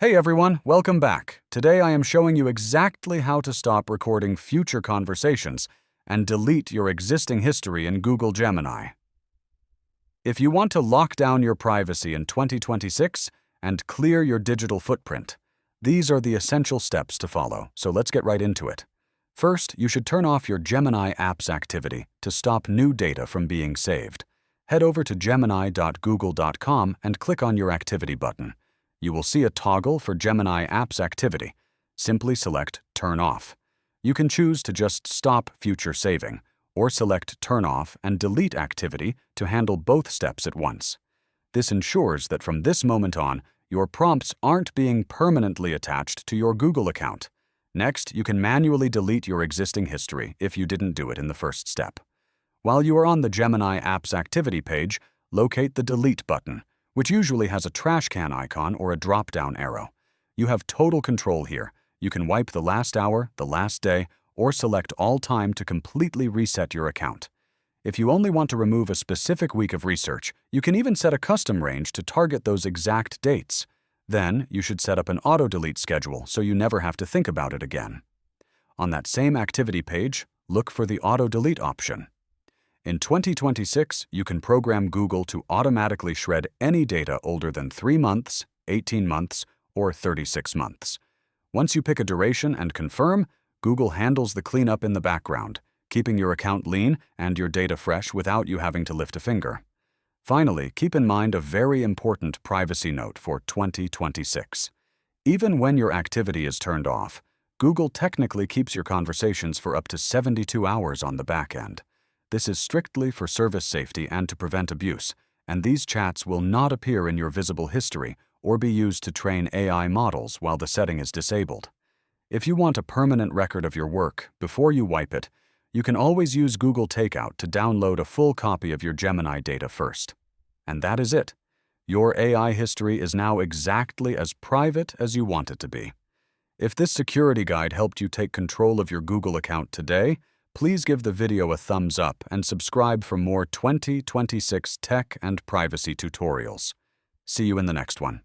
Hey everyone, welcome back. Today I am showing you exactly how to stop recording future conversations and delete your existing history in Google Gemini. If you want to lock down your privacy in 2026 and clear your digital footprint, these are the essential steps to follow, so let's get right into it. First, you should turn off your Gemini Apps Activity to stop new data from being saved. Head over to gemini.google.com and click on your Activity button. You will see a toggle for Gemini Apps Activity. Simply select Turn Off. You can choose to just stop future saving, or select Turn Off and Delete Activity to handle both steps at once. This ensures that from this moment on, your prompts aren't being permanently attached to your Google account. Next, you can manually delete your existing history if you didn't do it in the first step. While you are on the Gemini Apps Activity page, locate the Delete button, which usually has a trash can icon or a drop-down arrow. You have total control here. You can wipe the last hour, the last day, or select all time to completely reset your account. If you only want to remove a specific week of research, you can even set a custom range to target those exact dates. Then, you should set up an auto-delete schedule so you never have to think about it again. On that same activity page, look for the auto-delete option. In 2026, you can program Google to automatically shred any data older than 3 months, 18 months, or 36 months. Once you pick a duration and confirm, Google handles the cleanup in the background, keeping your account lean and your data fresh without you having to lift a finger. Finally, keep in mind a very important privacy note for 2026. Even when your activity is turned off, Google technically keeps your conversations for up to 72 hours on the back end. This is strictly for service safety and to prevent abuse, and these chats will not appear in your visible history or be used to train AI models while the setting is disabled. If you want a permanent record of your work before you wipe it, you can always use Google Takeout to download a full copy of your Gemini data first. And that is it. Your AI history is now exactly as private as you want it to be. If this security guide helped you take control of your Google account today, please give the video a thumbs up and subscribe for more 2026 tech and privacy tutorials. See you in the next one.